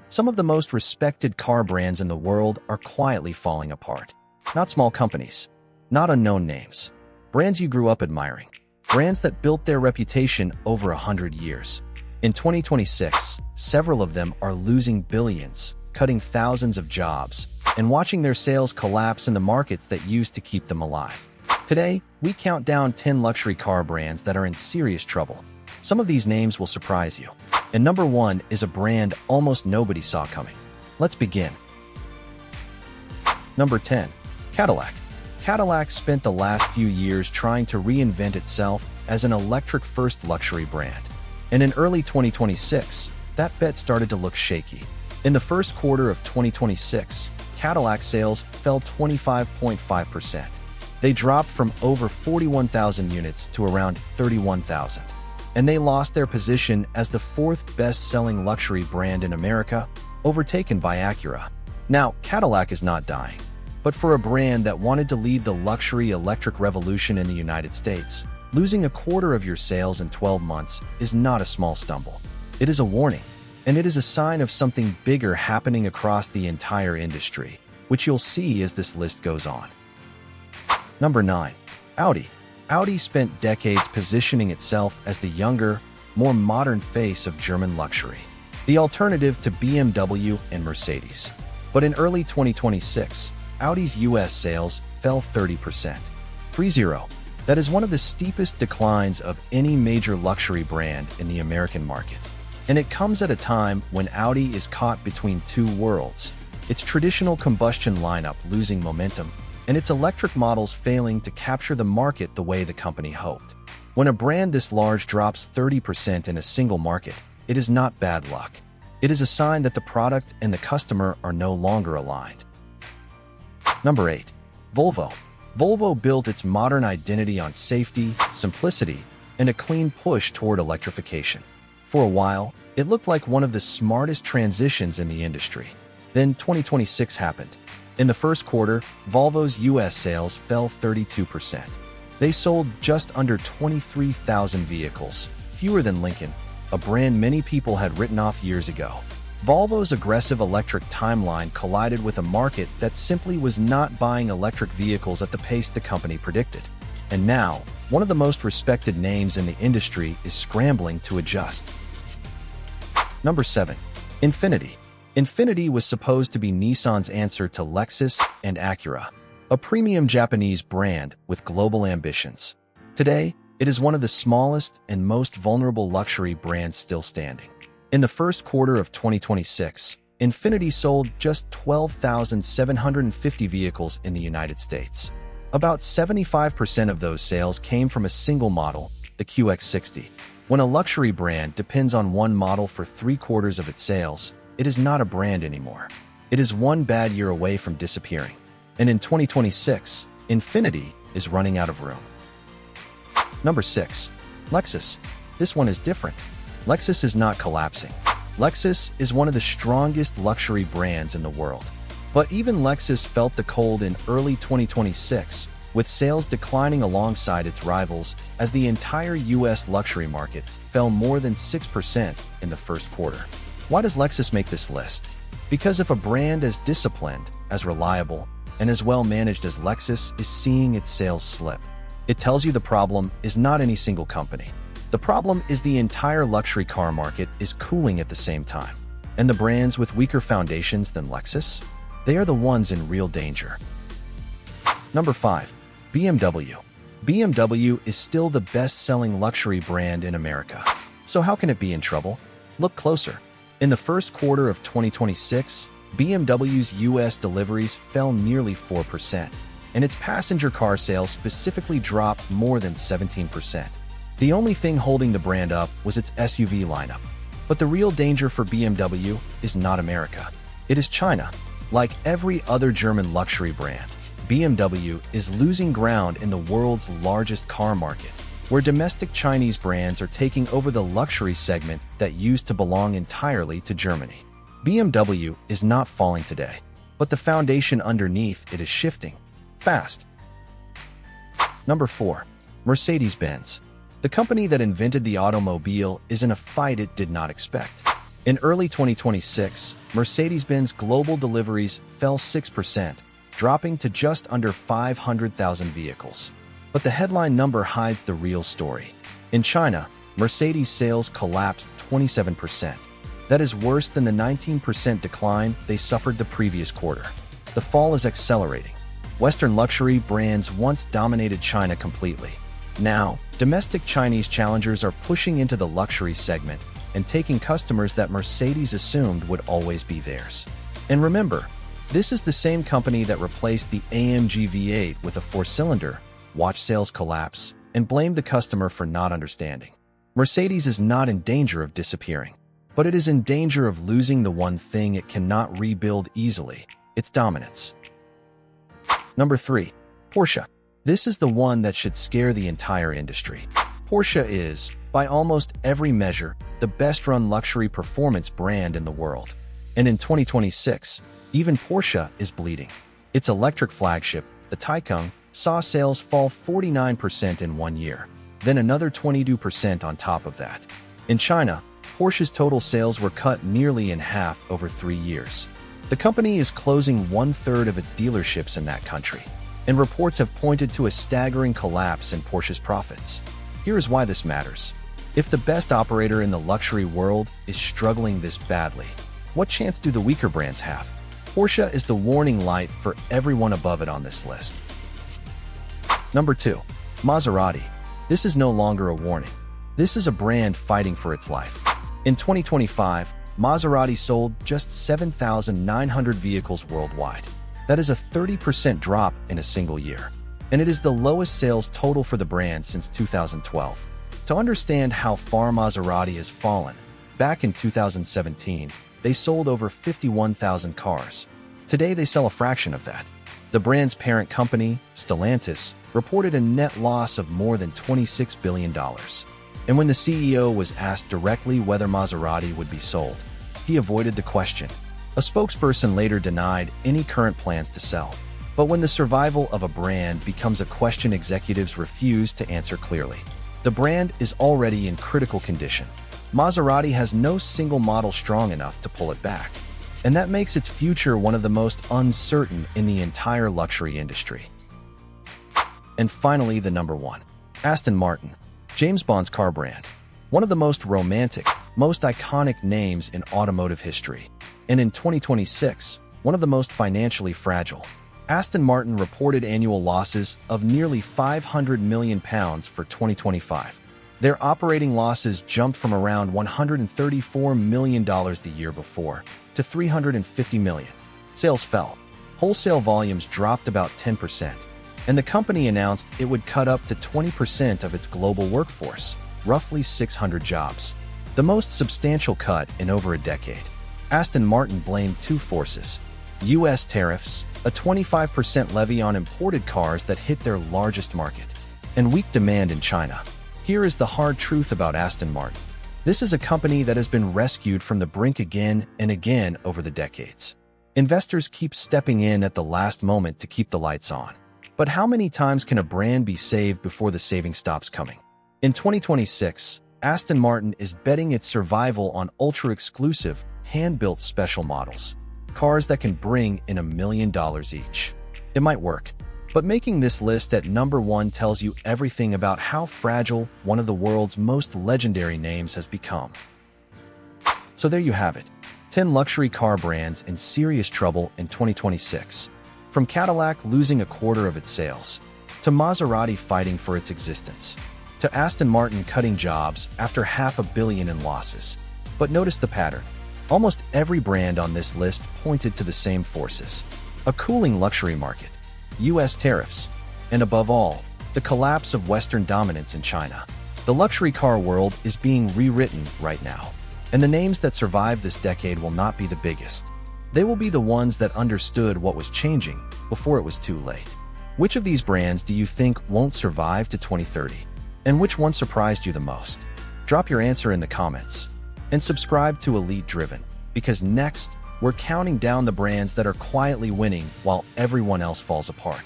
Some of the most respected car brands in the world are quietly falling apart. Not small companies, not unknown names. Brands you grew up admiring. Brands that built their reputation over 100 years. In 2026, several of them are losing billions, cutting thousands of jobs, and watching their sales collapse in the markets that used to keep them alive. Today, we count down 10 luxury car brands that are in serious trouble. Some of these names will surprise you. And number 1 is a brand almost nobody saw coming. Let's begin. Number 10. Cadillac. Cadillac spent the last few years trying to reinvent itself as an electric-first luxury brand. And in early 2026, that bet started to look shaky. In the first quarter of 2026, Cadillac sales fell 25.5%. They dropped from over 41,000 units to around 31,000. And they lost their position as the 4th best-selling luxury brand in America, overtaken by Acura. Now, Cadillac is not dying, but for a brand that wanted to lead the luxury electric revolution in the United States, losing a quarter of your sales in 12 months is not a small stumble. It is a warning, and it is a sign of something bigger happening across the entire industry, which you'll see as this list goes on. Number 9. Audi. Audi spent decades positioning itself as the younger, more modern face of German luxury, the alternative to BMW and Mercedes. But in early 2026, Audi's US sales fell 30%. 30. That is one of the steepest declines of any major luxury brand in the American market. And it comes at a time when Audi is caught between two worlds, its traditional combustion lineup losing momentum, and its electric models failing to capture the market the way the company hoped. When a brand this large drops 30% in a single market, it is not bad luck. It is a sign that the product and the customer are no longer aligned. Number 8. Volvo. Volvo built its modern identity on safety, simplicity, and a clean push toward electrification. For a while, it looked like one of the smartest transitions in the industry. Then 2026 happened. In the first quarter, Volvo's US sales fell 32%. They sold just under 23,000 vehicles, fewer than Lincoln, a brand many people had written off years ago. Volvo's aggressive electric timeline collided with a market that simply was not buying electric vehicles at the pace the company predicted. And now, one of the most respected names in the industry is scrambling to adjust. Number 7. Infiniti. Infiniti was supposed to be Nissan's answer to Lexus and Acura, a premium Japanese brand with global ambitions. Today, it is one of the smallest and most vulnerable luxury brands still standing. In the first quarter of 2026, Infiniti sold just 12,750 vehicles in the United States. About 75% of those sales came from a single model, the QX60. When a luxury brand depends on one model for 3/4 of its sales, it is not a brand anymore. It is one bad year away from disappearing. And in 2026, Infiniti is running out of room. Number 6. Lexus. This one is different. Lexus is not collapsing. Lexus is one of the strongest luxury brands in the world. But even Lexus felt the cold in early 2026, with sales declining alongside its rivals as the entire US luxury market fell more than 6% in the first quarter. Why does Lexus make this list? Because if a brand as disciplined, as reliable, and as well managed as Lexus is seeing its sales slip, it tells you the problem is not any single company. The problem is the entire luxury car market is cooling at the same time. And the brands with weaker foundations than Lexus? They are the ones in real danger. Number 5. BMW. BMW is still the best-selling luxury brand in America. So how can it be in trouble? Look closer. In the first quarter of 2026, BMW's US deliveries fell nearly 4%, and its passenger car sales specifically dropped more than 17%. The only thing holding the brand up was its SUV lineup. But the real danger for BMW is not America. It is China. Like every other German luxury brand, BMW is losing ground in the world's largest car market, where domestic Chinese brands are taking over the luxury segment that used to belong entirely to Germany. BMW is not falling today, but the foundation underneath it is shifting fast. Number 4. Mercedes-Benz. The company that invented the automobile is in a fight it did not expect. In early 2026, Mercedes-Benz global deliveries fell 6%, dropping to just under 500,000 vehicles. But the headline number hides the real story. In China, Mercedes sales collapsed 27%. That is worse than the 19% decline they suffered the previous quarter. The fall is accelerating. Western luxury brands once dominated China completely. Now, domestic Chinese challengers are pushing into the luxury segment and taking customers that Mercedes assumed would always be theirs. And remember, this is the same company that replaced the AMG V8 with a four-cylinder, watched sales collapse, and blamed the customer for not understanding. Mercedes is not in danger of disappearing, but it is in danger of losing the one thing it cannot rebuild easily: its dominance. Number 3. Porsche. This is the one that should scare the entire industry. Porsche is, by almost every measure, the best-run luxury performance brand in the world. And in 2026, even Porsche is bleeding. Its electric flagship, the Taycan, saw sales fall 49% in 1 year, then another 22% on top of that. In China, Porsche's total sales were cut nearly in half over 3 years. The company is closing 1/3 of its dealerships in that country, and reports have pointed to a staggering collapse in Porsche's profits. Here is why this matters. If the best operator in the luxury world is struggling this badly, what chance do the weaker brands have? Porsche is the warning light for everyone above it on this list. Number 2. Maserati. This is no longer a warning. This is a brand fighting for its life. In 2025, Maserati sold just 7,900 vehicles worldwide. That is a 30% drop in a single year, and it is the lowest sales total for the brand since 2012. To understand how far Maserati has fallen, back in 2017, they sold over 51,000 cars. Today, they sell a fraction of that. The brand's parent company, Stellantis, reported a net loss of more than $26 billion. And when the CEO was asked directly whether Maserati would be sold, he avoided the question. A spokesperson later denied any current plans to sell. But when the survival of a brand becomes a question executives refuse to answer clearly, the brand is already in critical condition. Maserati has no single model strong enough to pull it back, and that makes its future one of the most uncertain in the entire luxury industry. And finally, the number 1. Aston Martin, James Bond's car brand. One of the most romantic, most iconic names in automotive history. And in 2026, one of the most financially fragile. Aston Martin reported annual losses of nearly £500 million for 2025. Their operating losses jumped from around $134 million the year before to $350 million. Sales fell. Wholesale volumes dropped about 10%, and the company announced it would cut up to 20% of its global workforce, roughly 600 jobs, the most substantial cut in over a decade. Aston Martin blamed two forces: U.S. tariffs, a 25% levy on imported cars that hit their largest market, and weak demand in China. Here is the hard truth about Aston Martin. This is a company that has been rescued from the brink again and again over the decades. Investors keep stepping in at the last moment to keep the lights on. But how many times can a brand be saved before the saving stops coming? In 2026, Aston Martin is betting its survival on ultra-exclusive, hand-built special models. Cars that can bring in $1 million each. It might work, but making this list at number 1 tells you everything about how fragile one of the world's most legendary names has become. So there you have it. 10 luxury car brands in serious trouble in 2026. From Cadillac losing a quarter of its sales, to Maserati fighting for its existence, to Aston Martin cutting jobs after $500 million in losses. But notice the pattern. Almost every brand on this list pointed to the same forces: a cooling luxury market, U.S. tariffs, and above all, the collapse of Western dominance in China. The luxury car world is being rewritten right now, and the names that survive this decade will not be the biggest. They will be the ones that understood what was changing before it was too late. Which of these brands do you think won't survive to 2030? And which one surprised you the most? Drop your answer in the comments. And subscribe to Elite Driven, because next, we're counting down the brands that are quietly winning while everyone else falls apart.